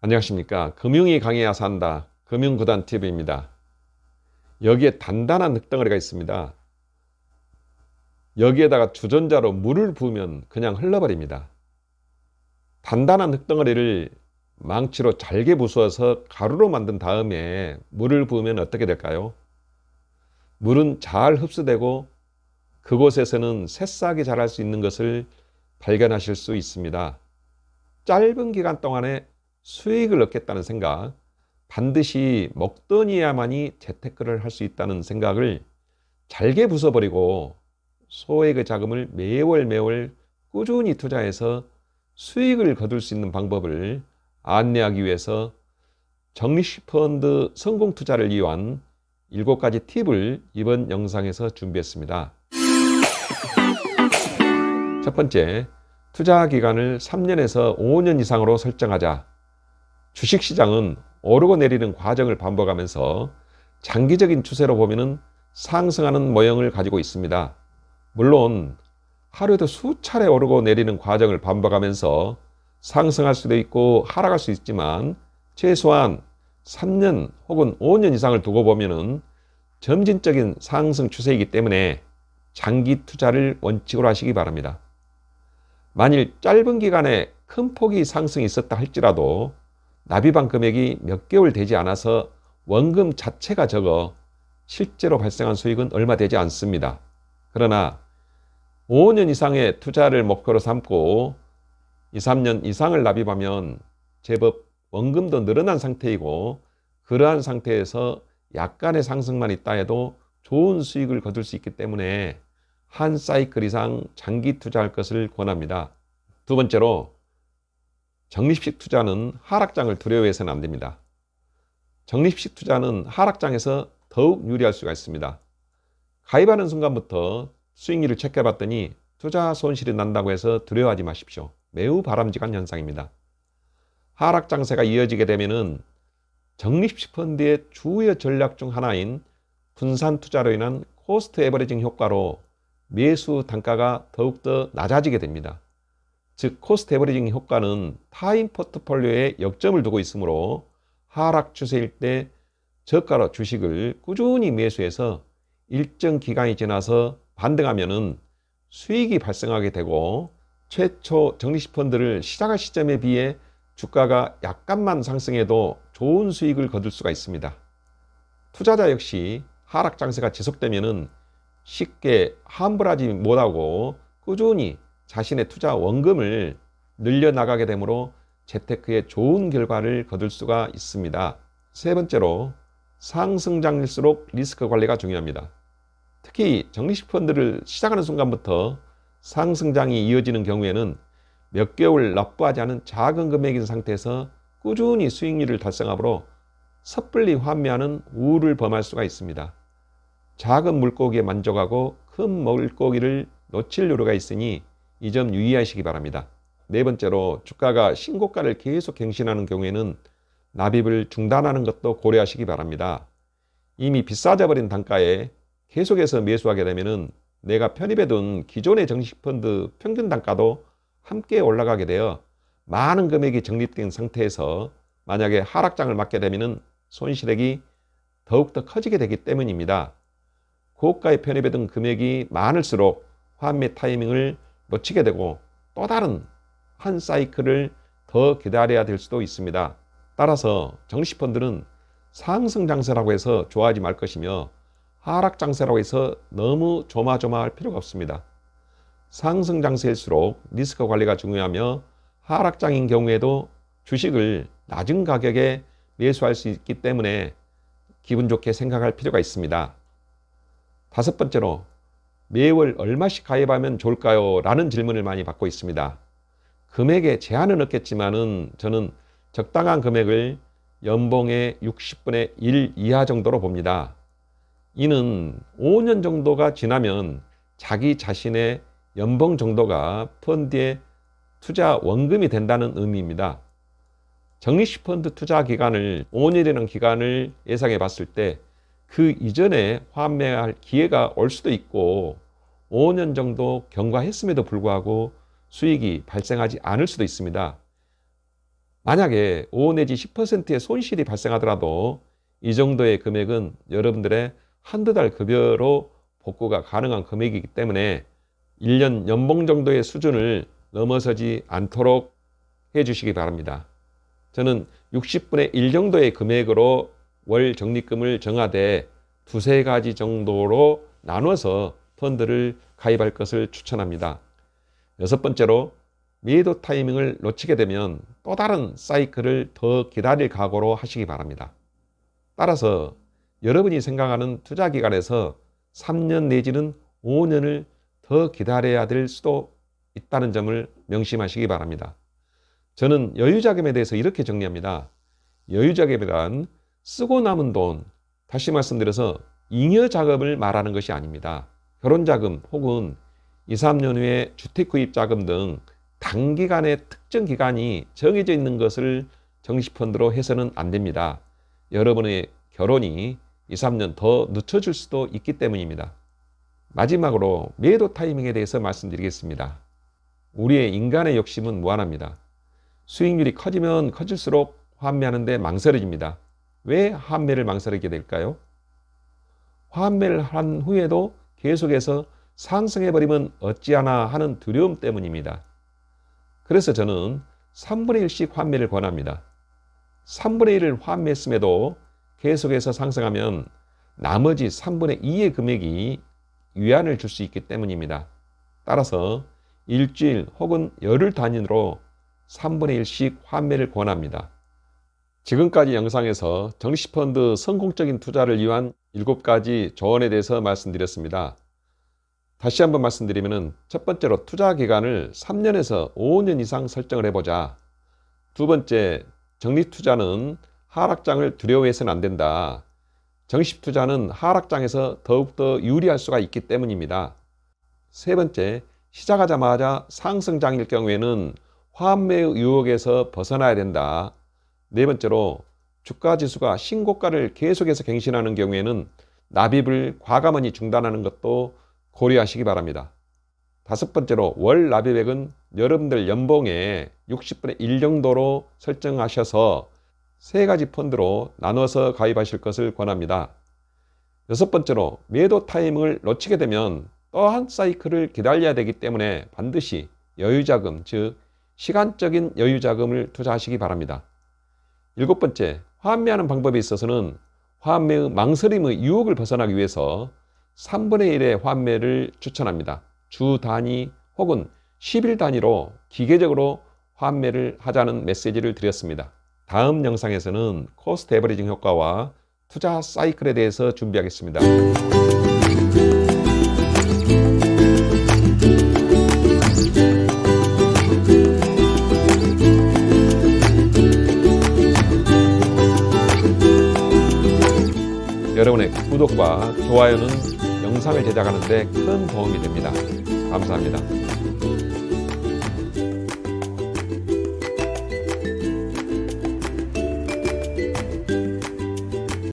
안녕하십니까. 금융이 강해야 산다. 금융구단TV입니다. 여기에 단단한 흙덩어리가 있습니다. 여기에다가 주전자로 물을 부으면 그냥 흘러버립니다. 단단한 흙덩어리를 망치로 잘게 부수어서 가루로 만든 다음에 물을 부으면 어떻게 될까요? 물은 잘 흡수되고 그곳에서는 새싹이 자랄 수 있는 것을 발견하실 수 있습니다. 짧은 기간 동안에 수익을 얻겠다는 생각, 반드시 먹더니야만이 재테크를 할 수 있다는 생각을 잘게 부숴버리고 소액의 자금을 매월 꾸준히 투자해서 수익을 거둘 수 있는 방법을 안내하기 위해서 적립식펀드 성공 투자를 위한 7가지 팁을 이번 영상에서 준비했습니다. 첫 번째, 투자 기간을 3년에서 5년 이상으로 설정하자. 주식시장은 오르고 내리는 과정을 반복하면서 장기적인 추세로 보면 상승하는 모형을 가지고 있습니다. 물론 하루에도 수차례 오르고 내리는 과정을 반복하면서 상승할 수도 있고 하락할 수 있지만 최소한 3년 혹은 5년 이상을 두고 보면 점진적인 상승 추세이기 때문에 장기 투자를 원칙으로 하시기 바랍니다. 만일 짧은 기간에 큰 폭의 상승이 있었다 할지라도 납입한 금액이 몇 개월 되지 않아서 원금 자체가 적어 실제로 발생한 수익은 얼마 되지 않습니다. 그러나 5년 이상의 투자를 목표로 삼고 2, 3년 이상을 납입하면 제법 원금도 늘어난 상태이고 그러한 상태에서 약간의 상승만 있다 해도 좋은 수익을 거둘 수 있기 때문에 한 사이클 이상 장기 투자할 것을 권합니다. 두 번째로, 적립식 투자는 하락장을 두려워해서는 안 됩니다. 적립식 투자는 하락장에서 더욱 유리할 수가 있습니다. 가입하는 순간부터 수익률을 체크해 봤더니 투자 손실이 난다고 해서 두려워하지 마십시오. 매우 바람직한 현상입니다. 하락장세가 이어지게 되면은 적립식 펀드의 주요 전략 중 하나인 분산 투자로 인한 코스트 에버리징 효과로 매수 단가가 더욱더 낮아지게 됩니다. 즉 코스트 에버리징 효과는 타인 포트폴리오에 역점을 두고 있으므로 하락 추세일 때 저가로 주식을 꾸준히 매수해서 일정 기간이 지나서 반등하면은 수익이 발생하게 되고 최초 적립식 펀드를 시작할 시점에 비해 주가가 약간만 상승해도 좋은 수익을 거둘 수가 있습니다. 투자자 역시 하락 장세가 지속되면은 쉽게 환불하지 못하고 꾸준히 자신의 투자 원금을 늘려나가게 되므로 재테크에 좋은 결과를 거둘 수가 있습니다. 세 번째로, 상승장일수록 리스크 관리가 중요합니다. 특히 적립식 펀드를 시작하는 순간부터 상승장이 이어지는 경우에는 몇 개월 납부하지 않은 작은 금액인 상태에서 꾸준히 수익률을 달성하므로 섣불리 환매하는 우를 범할 수가 있습니다. 작은 물고기에 만족하고 큰 물고기를 놓칠 요소가 있으니 이 점 유의하시기 바랍니다. 네 번째로, 주가가 신고가를 계속 갱신하는 경우에는 납입을 중단하는 것도 고려하시기 바랍니다. 이미 비싸져 버린 단가에 계속해서 매수하게 되면 내가 편입해둔 기존의 적립식펀드 평균 단가도 함께 올라가게 되어 많은 금액이 적립된 상태에서 만약에 하락장을 맞게 되면 손실액이 더욱더 커지게 되기 때문입니다. 고가에 편입해둔 금액이 많을수록 환매 타이밍을 놓치게 되고 또 다른 한 사이클을 더 기다려야 될 수도 있습니다. 따라서 적립식펀드는 상승장세라고 해서 좋아하지 말 것이며 하락장세라고 해서 너무 조마조마할 필요가 없습니다. 상승장세일수록 리스크 관리가 중요하며 하락장인 경우에도 주식을 낮은 가격에 매수할 수 있기 때문에 기분 좋게 생각할 필요가 있습니다. 다섯 번째로, 매월 얼마씩 가입하면 좋을까요? 라는 질문을 많이 받고 있습니다. 금액에 제한은 없겠지만은 저는 적당한 금액을 연봉의 60분의 1 이하 정도로 봅니다. 이는 5년 정도가 지나면 자기 자신의 연봉 정도가 펀드의 투자 원금이 된다는 의미입니다. 적립식 펀드 투자 기간을 5년이라는 기간을 예상해 봤을 때 그 이전에 환매할 기회가 올 수도 있고 5년 정도 경과했음에도 불구하고 수익이 발생하지 않을 수도 있습니다. 만약에 5 내지 10%의 손실이 발생하더라도 이 정도의 금액은 여러분들의 한두 달 급여로 복구가 가능한 금액이기 때문에 1년 연봉 정도의 수준을 넘어서지 않도록 해주시기 바랍니다. 저는 60분의 1 정도의 금액으로 월 적립금을 정하되 두세 가지 정도로 나눠서 펀드를 가입할 것을 추천합니다. 여섯 번째로, 매도 타이밍을 놓치게 되면 또 다른 사이클을 더 기다릴 각오로 하시기 바랍니다. 따라서 여러분이 생각하는 투자 기간에서 3년 내지는 5년을 더 기다려야 될 수도 있다는 점을 명심하시기 바랍니다. 저는 여유자금에 대해서 이렇게 정리합니다. 여유자금이란 쓰고 남은 돈, 다시 말씀드려서 잉여자금을 말하는 것이 아닙니다. 결혼자금 혹은 2, 3년 후에 주택구입자금 등 단기간의 특정 기간이 정해져 있는 것을 정시펀드로 해서는 안 됩니다. 여러분의 결혼이 2, 3년 더 늦춰질 수도 있기 때문입니다. 마지막으로 매도 타이밍에 대해서 말씀드리겠습니다. 우리의 인간의 욕심은 무한합니다. 수익률이 커지면 커질수록 환매하는데 망설여집니다. 왜 환매를 망설이게 될까요? 환매를 한 후에도 계속해서 상승해버리면 어찌하나 하는 두려움 때문입니다. 그래서 저는 3분의 1씩 환매를 권합니다. 3분의 1을 환매했음에도 계속해서 상승하면 나머지 3분의 2의 금액이 위안을 줄 수 있기 때문입니다. 따라서 일주일 혹은 열흘 단위로 3분의 1씩 환매를 권합니다. 지금까지 영상에서 정시펀드 성공적인 투자를 위한 7가지 조언에 대해서 말씀드렸습니다. 다시 한번 말씀드리면 첫 번째로 투자 기간을 3년에서 5년 이상 설정을 해보자. 두 번째, 적립투자는 하락장을 두려워해서는 안 된다. 정시투자는 하락장에서 더욱더 유리할 수가 있기 때문입니다. 세 번째, 시작하자마자 상승장일 경우에는 환매 유혹에서 벗어나야 된다. 네 번째로, 주가지수가 신고가를 계속해서 갱신하는 경우에는 납입을 과감히 중단하는 것도 고려하시기 바랍니다. 다섯 번째로, 월 납입액은 여러분들 연봉의 60분의 1 정도로 설정하셔서 3가지 펀드로 나눠서 가입하실 것을 권합니다. 여섯 번째로, 매도 타이밍을 놓치게 되면 또 한 사이클을 기다려야 되기 때문에 반드시 여유자금, 즉 시간적인 여유자금을 투자하시기 바랍니다. 일곱 번째, 환매하는 방법에 있어서는 환매의 망설임의 유혹을 벗어나기 위해서 3분의 1의 환매를 추천합니다. 주 단위 혹은 10일 단위로 기계적으로 환매를 하자는 메시지를 드렸습니다. 다음 영상에서는 코스트 에버리징 효과와 투자 사이클에 대해서 준비하겠습니다. 여러분의 구독과 좋아요는 영상을 제작하는 데 큰 도움이 됩니다. 감사합니다.